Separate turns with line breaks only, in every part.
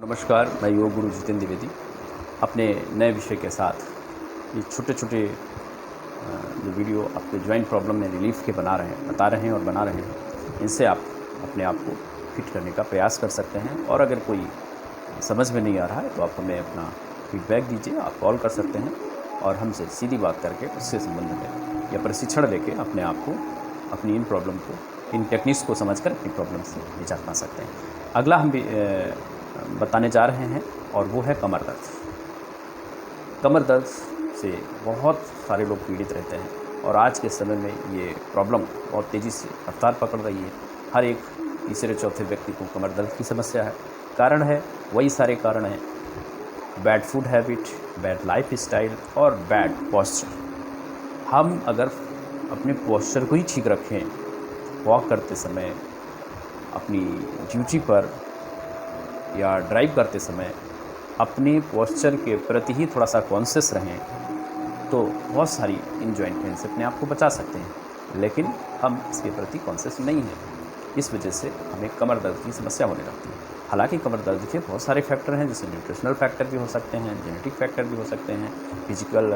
नमस्कार, मैं योग गुरु जितेंद्र द्विवेदी अपने नए विषय के साथ ये छोटे छोटे जो वीडियो आपके जॉइंट प्रॉब्लम में रिलीफ के बता रहे हैं और बना रहे हैं, इनसे आप अपने आप को फिट करने का प्रयास कर सकते हैं। और अगर कोई समझ में नहीं आ रहा है तो आप हमें अपना फीडबैक दीजिए, आप कॉल कर सकते हैं और हमसे सीधी बात करके उससे संबंध में या प्रशिक्षण लेके अपने आप को, अपनी इन प्रॉब्लम को, इन टेक्निक्स को समझकर अपनी प्रॉब्लम से निजात पा सकते हैं। अगला हम भी बताने जा रहे हैं और वो है कमर दर्द। कमर दर्द से बहुत सारे लोग पीड़ित रहते हैं और आज के समय में ये प्रॉब्लम बहुत तेज़ी से रफ्तार पकड़ रही है। हर एक तीसरे चौथे व्यक्ति को कमर दर्द की समस्या है। कारण है वही सारे कारण हैं: bad food habit, bad life style और बैड पोस्चर। हम अगर अपने पोस्चर को ही ठीक रखें, वॉक करते समय, अपनी ड्यूटी पर या ड्राइव करते समय अपने पोस्चर के प्रति ही थोड़ा सा कॉन्शियस रहें, तो बहुत सारी इन जॉइंट पेन से अपने आप को बचा सकते हैं। लेकिन हम इसके प्रति कॉन्शियस नहीं हैं, इस वजह से हमें कमर दर्द की समस्या होने लगती है। हालांकि कमर दर्द के बहुत सारे फैक्टर हैं, जैसे न्यूट्रिशनल फैक्टर भी हो सकते हैं, जेनेटिक फैक्टर भी हो सकते हैं, फिजिकल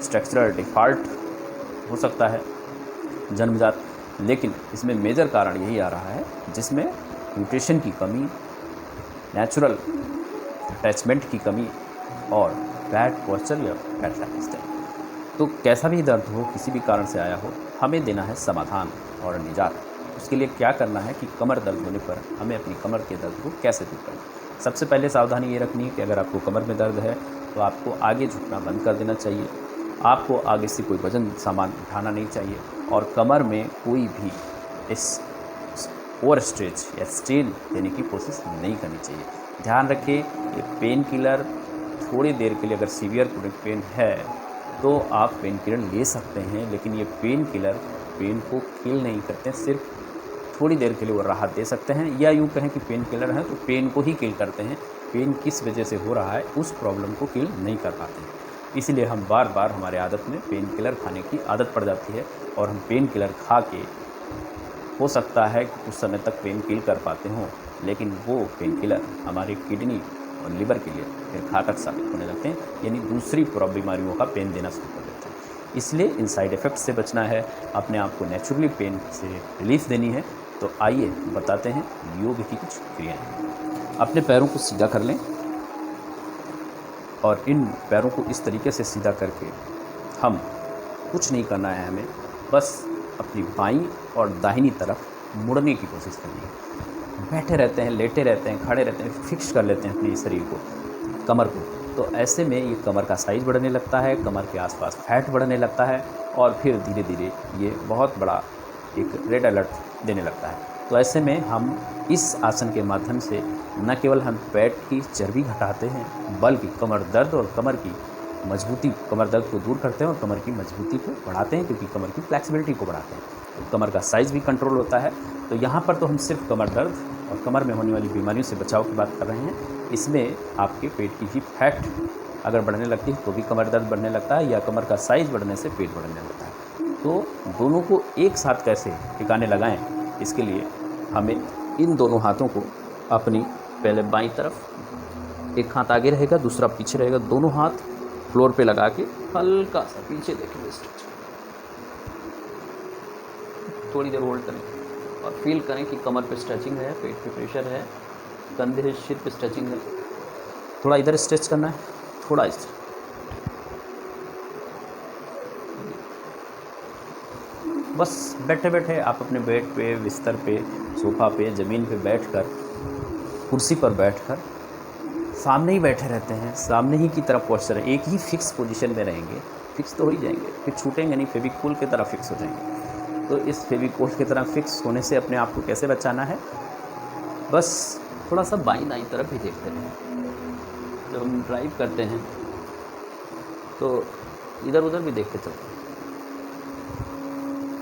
स्ट्रक्चरल डिफॉल्ट हो सकता है जन्मजात। लेकिन इसमें मेजर कारण यही आ रहा है जिसमें न्यूट्रिशन की कमी, नेचुरल अटैचमेंट की कमी और बैड पोस्चर या बैड लाइफ स्टाइल। तो कैसा भी दर्द हो, किसी भी कारण से आया हो, हमें देना है समाधान और निजात। उसके लिए क्या करना है कि कमर दर्द होने पर हमें अपनी कमर के दर्द को कैसे दूर करना है। सबसे पहले सावधानी ये रखनी है कि अगर आपको कमर में दर्द है तो आपको आगे झुकना बंद कर देना चाहिए। आपको आगे से कोई वजन सामान उठाना नहीं चाहिए और कमर में कोई भी इस ओवर स्ट्रेच या स्ट्रेन देने की कोशिश नहीं करनी चाहिए। ध्यान रखें, ये पेन किलर थोड़ी देर के लिए, अगर सीवियर क्रोनिक पेन है तो आप पेन किलर ले सकते हैं, लेकिन ये पेन किलर पेन को किल नहीं करते, सिर्फ थोड़ी देर के लिए वो राहत दे सकते हैं। या यूँ कहें कि पेन किलर हैं तो पेन को ही किल करते हैं, पेन किस वजह से हो रहा है उस प्रॉब्लम को किल नहीं कर पाते हैं। इसलिए हम बार बार हमारे आदत में पेन किलर खाने की आदत पड़ जाती है और हम पेन किलर खा के हो सकता है कि कुछ समय तक पेन किल कर पाते हों, लेकिन वो पेन किलर हमारी किडनी और लिवर के लिए फिर घातक साबित होने लगते हैं, यानी दूसरी बीमारियों का पेन देना शुरू कर देते हैं। इसलिए इन साइड इफ़ेक्ट से बचना है, अपने आप को नेचुरली पेन से रिलीफ देनी है। तो आइए बताते हैं योग की कुछ क्रियाएँ। अपने पैरों को सीधा कर लें और इन पैरों को इस तरीके से सीधा करके हम कुछ नहीं करना है, हमें बस अपनी बाईं और दाहिनी तरफ मुड़ने की कोशिश करनी है। बैठे रहते हैं, लेटे रहते हैं, खड़े रहते हैं, फिक्स कर लेते हैं अपने शरीर को, कमर को। तो ऐसे में ये कमर का साइज़ बढ़ने लगता है, कमर के आसपास फैट बढ़ने लगता है और फिर धीरे धीरे ये बहुत बड़ा एक रेड अलर्ट देने लगता है। तो ऐसे में हम इस आसन के माध्यम से न केवल हम पेट की चर्बी घटाते हैं, बल्कि कमर दर्द और कमर की मजबूती, कमर दर्द को दूर करते हैं और कमर की मजबूती को बढ़ाते हैं, क्योंकि कमर की फ्लेक्सिबिलिटी को बढ़ाते हैं। तो कमर का साइज़ भी कंट्रोल होता है। तो यहाँ पर तो हम सिर्फ कमर दर्द और कमर में होने वाली बीमारियों से बचाव की बात कर रहे हैं। इसमें आपके पेट की भी फैट अगर बढ़ने लगती है तो भी कमर दर्द बढ़ने लगता है, या कमर का साइज़ बढ़ने से पेट बढ़ने लगता है। तो दोनों को एक साथ कैसे ठिकाने लगाएं, इसके लिए हमें इन दोनों हाथों को अपनी पहले बाईं तरफ, एक हाथ आगे रहेगा, दूसरा पीछे रहेगा, दोनों हाथ फ्लोर पे लगा के हल्का सा पीछे देखेंगे, स्ट्रेच थोड़ी देर होल्ड करें और फील करें कि कमर पे स्ट्रेचिंग है, पेट पे प्रेशर है, कंधे सिर पे स्ट्रेचिंग है। थोड़ा इधर स्ट्रेच करना है, थोड़ा इस बस बैठे बैठे आप अपने बेड पे, बिस्तर पे, सोफा पे, ज़मीन पे बैठकर, कुर्सी पर बैठकर सामने ही बैठे रहते हैं, सामने ही की तरफ पोस्चर है, एक ही फिक्स पोजीशन में रहेंगे। फिक्स तो हो ही जाएंगे, फिर छूटेंगे नहीं, फेविकोल की तरह फिक्स हो जाएंगे। तो इस फेविकोल की तरह फिक्स होने से अपने आप को कैसे बचाना है, बस थोड़ा सा बाईं दाईं तरफ ही देखते रहें। जब हम ड्राइव करते हैं तो इधर उधर भी देखते चलते हैं।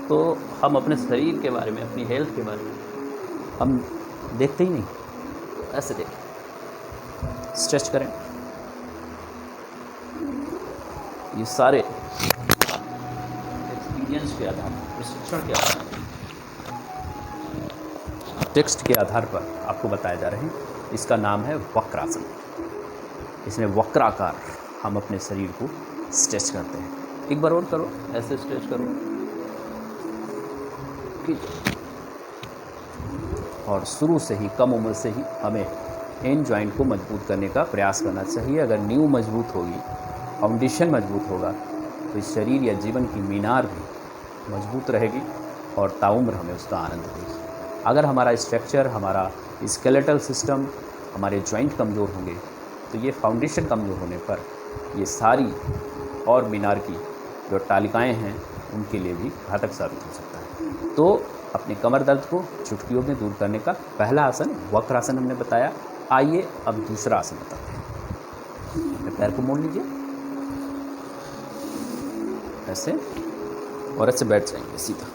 तो हम अपने शरीर के बारे में, अपनी हेल्थ के बारे में हम देखते ही नहीं। तो ऐसे देखें, स्ट्रेच करें। ये सारे एक्सपीरियंस के आधार पर, प्रशिक्षण के आधार पर, टेक्स्ट के आधार पर आपको बताए जा रहे हैं। इसका नाम है वक्रासन। इसमें वक्राकार हम अपने शरीर को स्ट्रेच करते हैं। एक बार और करो, ऐसे स्ट्रेच करो और शुरू से ही, कम उम्र से ही हमें इन जॉइंट को मजबूत करने का प्रयास करना चाहिए। अगर नींव मजबूत होगी, फाउंडेशन मजबूत होगा, तो इस शरीर या जीवन की मीनार भी मजबूत रहेगी और ताउम्र हमें उसका आनंद देगी। अगर हमारा स्ट्रक्चर, हमारा स्केलेटल सिस्टम, हमारे जॉइंट कमज़ोर होंगे, तो ये फाउंडेशन कमज़ोर होने पर ये सारी और मीनार की जो तालिकाएँ हैं उनके लिए भी घातक साबित हो सकता है। तो अपने कमर दर्द को चुटकियों में दूर करने का पहला आसन वक्रासन हमने बताया। आइए अब दूसरा आसन बताते हैं। अपने पैर को मोड़ लीजिए ऐसे और ऐसे बैठ जाएंगे सीधा।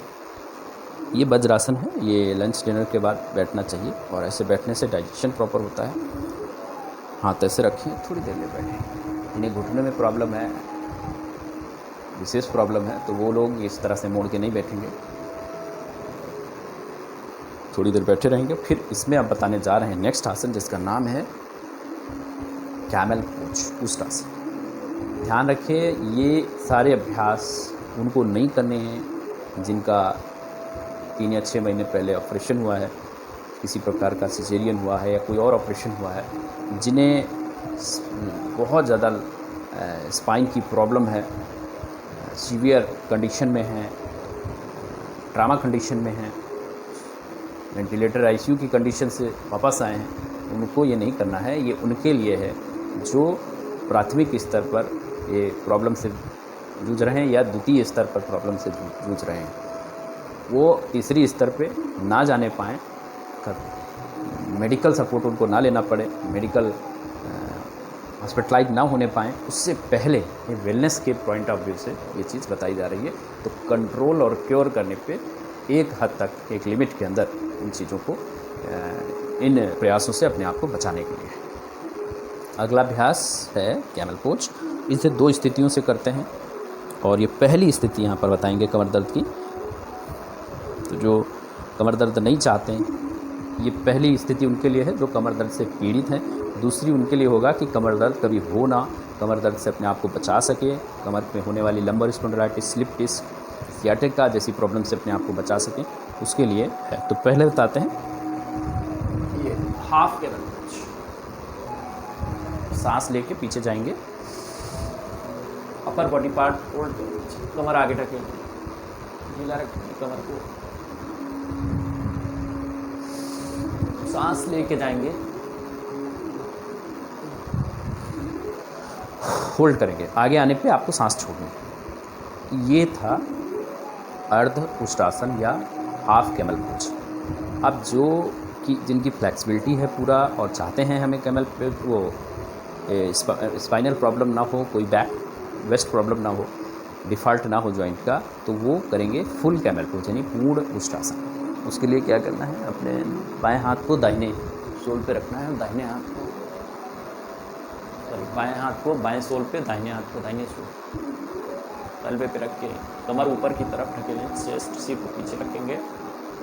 ये वज्रासन है, ये लंच डिनर के बाद बैठना चाहिए और ऐसे बैठने से डाइजेशन प्रॉपर होता है। हाथ ऐसे रखिए, थोड़ी देर में बैठें। इन्हें घुटने में प्रॉब्लम है, विशेष प्रॉब्लम है, तो वो लोग इस तरह से मोड़ के नहीं बैठेंगे, थोड़ी देर बैठे रहेंगे। फिर इसमें आप बताने जा रहे हैं नेक्स्ट आसन, जिसका नाम है कैमल पोज, उष्ट्रासन। ध्यान रखिए, ये सारे अभ्यास उनको नहीं करने हैं जिनका 3 या 6 महीने पहले ऑपरेशन हुआ है, किसी प्रकार का सिजेरियन हुआ है या कोई और ऑपरेशन हुआ है, जिन्हें बहुत ज़्यादा स्पाइन की प्रॉब्लम है, सीवियर कंडीशन में है, ट्रामा कंडीशन में है, वेंटिलेटर आईसीयू की कंडीशन से वापस आए हैं। उनको ये नहीं करना है। ये उनके लिए है जो प्राथमिक स्तर पर ये प्रॉब्लम से जूझ रहे हैं या द्वितीय स्तर पर प्रॉब्लम से जूझ रहे हैं। वो तीसरी स्तर पे ना जाने पाएँ, मेडिकल सपोर्ट उनको ना लेना पड़े, मेडिकल हॉस्पिटलाइज ना होने पाएँ, उससे पहले ये वेलनेस के पॉइंट ऑफ व्यू से ये चीज़ बताई जा रही है। तो कंट्रोल और क्योर करने पे एक हद तक, एक लिमिट के अंदर इन चीज़ों को, इन प्रयासों से अपने आप को बचाने के लिए। अगला अभ्यास है कैमल पोज। इसे 2 स्थितियों से करते हैं और ये पहली स्थिति यहाँ पर बताएंगे कमर दर्द की। तो जो कमर दर्द नहीं चाहते हैं, ये पहली स्थिति उनके लिए है जो कमर दर्द से पीड़ित हैं। दूसरी उनके लिए होगा कि कमर दर्द कभी हो ना, कमर दर्द से अपने आप को बचा सके, कमर में होने वाली lumbar spondylitis, slip disc, sciatica जैसी प्रॉब्लम से अपने आप को बचा सकें, उसके लिए है। तो पहले बताते हैं ये हाफ कैमल पोज। सांस लेके पीछे जाएंगे, अपर बॉडी पार्ट होल्ड करेंगे, कमर आगे ढकेंगे, ढीला रखेंगे कमर को, सांस लेके जाएंगे, होल्ड करेंगे, आगे आने पे आपको सांस छोड़नी। ये था अर्ध उष्ट्रासन या हाफ कैमल पोज। अब जो कि जिनकी फ्लेक्सिबिलिटी है पूरा और चाहते हैं हमें कैमल पे वो स्पाइनल प्रॉब्लम ना हो, कोई बैक वेस्ट प्रॉब्लम ना हो, डिफ़ॉल्ट ना हो जॉइंट का, तो वो करेंगे फुल कैमल पोज यानी पूर्ण उष्ट्रासन। उसके लिए क्या करना है, अपने बाएं हाथ को दाहिने सोल पे रखना है, दाहिने हाथ को बाएं हाथ को बाएं सोल पे, दाहिने हाथ को दाहिने सोल तलबे पे रख के कमर ऊपर की तरफ ढकेलें, चेस्ट सिर को पीछे रखेंगे,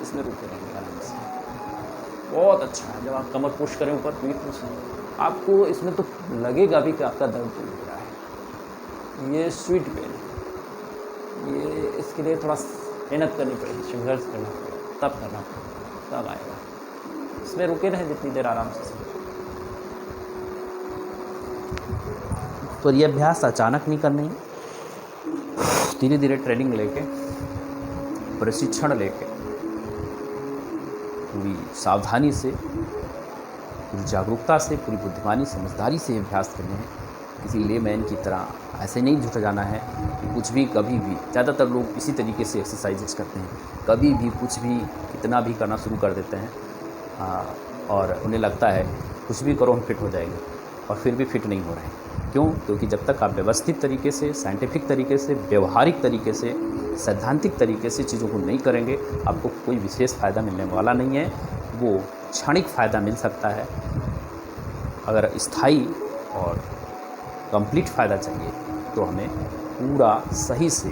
इसमें रुके रहेंगे आराम से। बहुत अच्छा है जब आप कमर पुश करें ऊपर, पीठ पुश करें, आपको इसमें तो लगेगा भी कि आपका दर्द हो रहा है। ये स्वीट पेन, ये इसके लिए थोड़ा मेहनत करनी पड़ेगी, संघर्ष करना पड़ेगा, तब करना पड़ेगा, तब आएगा। इसमें रुके रहें जितनी देर आराम से। तो ये अभ्यास अचानक नहीं करनी है, धीरे धीरे ट्रेनिंग लेके, प्रशिक्षण लेके, पूरी सावधानी से, पूरी जागरूकता से, पूरी बुद्धिमानी समझदारी से अभ्यास करने हैं। किसी लेमैन की तरह ऐसे नहीं जुट जाना है कि कुछ भी कभी भी। ज़्यादातर लोग इसी तरीके से एक्सरसाइजेस करते हैं, कभी भी कुछ भी कितना भी करना शुरू कर देते हैं और उन्हें लगता है कुछ भी करो हम फिट हो जाएंगे, और फिर भी फिट नहीं हो रहे हैं। क्यों? क्योंकि जब तक आप व्यवस्थित तरीके से, साइंटिफिक तरीके से, व्यवहारिक तरीके से, सैद्धांतिक तरीके से चीज़ों को नहीं करेंगे, आपको कोई विशेष फ़ायदा मिलने वाला नहीं है। वो क्षणिक फ़ायदा मिल सकता है। अगर स्थायी और कंप्लीट फ़ायदा चाहिए तो हमें पूरा सही से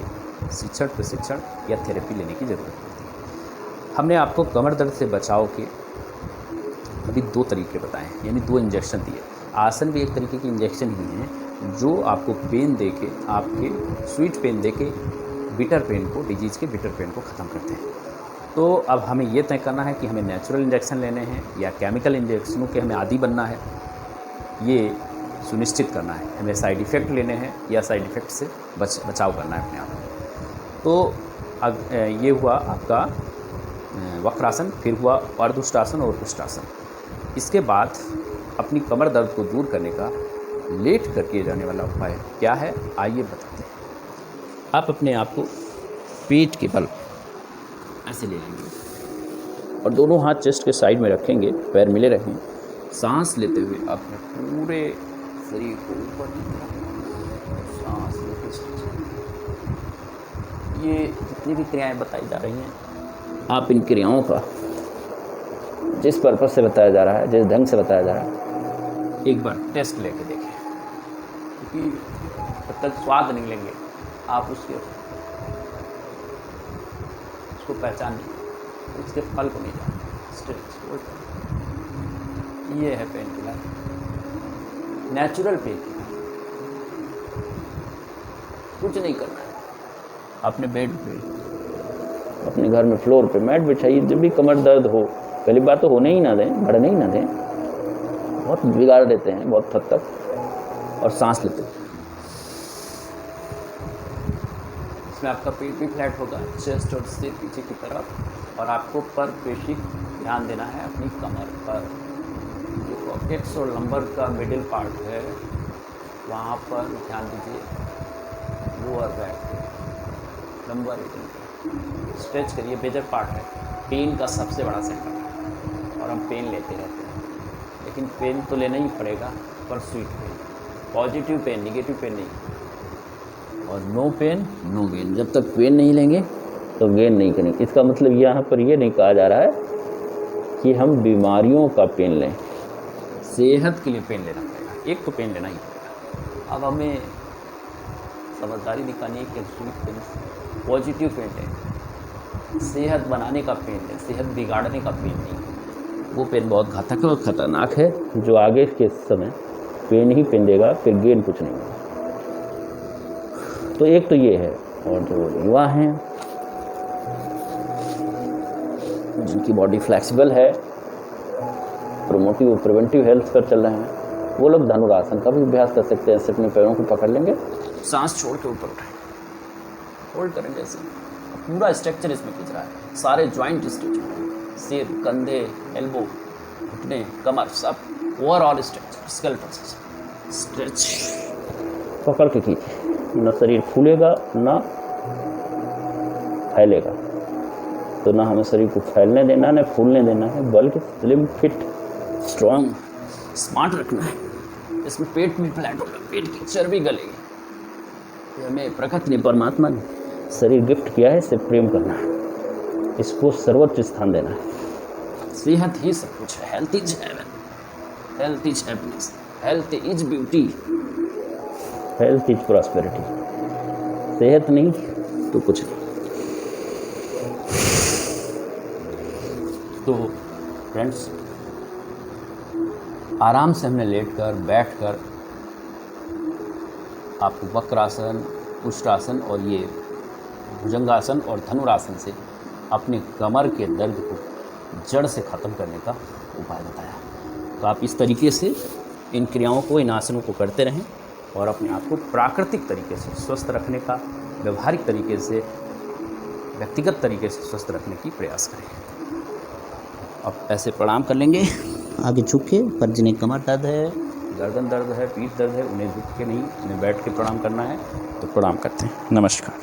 शिक्षण, प्रशिक्षण या थेरेपी लेने की ज़रूरत पड़ती है। हमने आपको कमर दर्द से बचाव के अभी 2 तरीके बताए, यानी 2 इंजेक्शन दिए। आसन भी एक तरीके की इंजेक्शन ही है जो आपको पेन देके, आपके स्वीट पेन देके बिटर पेन को, डिजीज़ के बिटर पेन को ख़त्म करते हैं। तो अब हमें ये तय करना है कि हमें नेचुरल इंजेक्शन लेने हैं या केमिकल इंजेक्शनों के हमें आदी बनना है, ये सुनिश्चित करना है। हमें साइड इफ़ेक्ट लेने हैं या साइड इफ़ेक्ट से बचाव करना है अपने आप को। तो अब ये हुआ आपका वक्रासन, फिर हुआ अर्धउष्टासन और उष्टासन। इसके बाद अपनी कमर दर्द को दूर करने का लेट कर किए जाने वाला उपाय क्या है, आइए बताते हैं। आप अपने आप को पेट के बल ऐसे ले लेंगे और दोनों हाथ चेस्ट के साइड में रखेंगे, पैर मिले रहें। सांस लेते हुए अपने पूरे शरीर को ऊपर सांस लेते, ये जितनी भी क्रियाएं बताई जा रही हैं, आप इन क्रियाओं का जिस पर्पस से बताया जा रहा है, जिस ढंग से बताया जा रहा है, एक बार टेस्ट लेके देखें, क्योंकि जब तक स्वाद नहीं लेंगे आप उसको पहचान नहीं, उसके फल को नहीं जानते। ये है pain killer, natural pain killer. कुछ नहीं करना है, अपने बेड पे, अपने घर में फ्लोर पे मैट बिछाइए। जब भी कमर दर्द हो, पहली बात तो होने ही ना दें, बढ़ने ही ना दें, बहुत बिगाड़ देते हैं बहुत हद तक। और सांस लेते हैं, इसमें आपका पेट भी फ्लैट होगा, चेस्ट और सिर पीछे की तरफ, और आपको पर पेशी ध्यान देना है अपनी कमर पर। जो पॉकेट्स और लंबर का मिडिल पार्ट है वहाँ पर ध्यान दीजिए, लोअर बैक, लंबर स्ट्रेच करिए। मेजर पार्ट है, पेन का सबसे बड़ा सेंटर है और हम पेन लेते रहते हैं, लेकिन पेन तो लेना ही पड़ेगा, पर sweet pain, positive pain, negative pain नहीं। और नो पेन नो गेन, जब तक पेन नहीं लेंगे तो गेन नहीं करेंगे। इसका मतलब यहाँ पर ये नहीं कहा जा रहा है कि हम बीमारियों का पेन लें, सेहत के लिए पेन लेना पड़ेगा, एक तो पेन लेना ही पड़ेगा। अब हमें समझदारी दिखानी है कि स्वीट पेन, पॉजिटिव पेन लें, सेहत बनाने का पेन लें, सेहत बिगाड़ने का पेन नहीं। वो पेन बहुत घातक है और ख़तरनाक है, जो आगे के समय पेन ही पेन देगा, फिर गेन कुछ नहीं होगा। तो एक तो ये है। और जो युवा हैं जिनकी बॉडी फ्लेक्सिबल है, प्रोमोटिव प्रिवेंटिव हेल्थ पर चल रहे हैं, वो लोग धनुरासन का भी अभ्यास कर सकते हैं। ऐसे अपने पैरों को पकड़ लेंगे, सांस छोड़ के ऊपर उठाएंगे, होल्ड करेंगे ऐसे। पूरा स्ट्रक्चर इसमें खींच रहा है, सारे जॉइंट स्ट्रेच, सिर, कंधे, एल्बो, घुटने, कमर, सब ओवरऑल स्ट्रक्चर, स्केलेटल स्ट्रेच पकड़ के खींचे। ना शरीर फूलेगा ना फैलेगा, तो ना हमें शरीर को फैलने देना ना फूलने देना है, बल्कि स्लिम, फिट, स्ट्रॉन्ग, स्मार्ट रखना है। इसमें पेट भी फ्लैट होगा, पेट की चर्बी गलेगी। हमें प्रकृति ने, परमात्मा ने शरीर गिफ्ट किया है, इससे प्रेम करना है, इसको सर्वोच्च स्थान देना है। सेहत ही सब कुछ है, health is heaven, health is happiness, health is beauty, health is prosperity. सेहत नहीं तो कुछ नहीं। तो फ्रेंड्स, आराम से हमने लेटकर, बैठकर आपको वक्रासन, उष्टासन और ये भुजंगासन और धनुरासन से अपने कमर के दर्द को जड़ से ख़त्म करने का उपाय बताया। तो आप इस तरीके से इन क्रियाओं को, इन आसनों को करते रहें और अपने आप को प्राकृतिक तरीके से स्वस्थ रखने का, व्यवहारिक तरीके से, व्यक्तिगत तरीके से स्वस्थ रखने की प्रयास करें। अब ऐसे प्रणाम कर लेंगे, आगे झुक के, पर जिन्हें कमर दर्द है, गर्दन दर्द है, पीठ दर्द है, उन्हें झुक के नहीं, उन्हें बैठ के प्रणाम करना है, तो प्रणाम करते हैं। नमस्कार।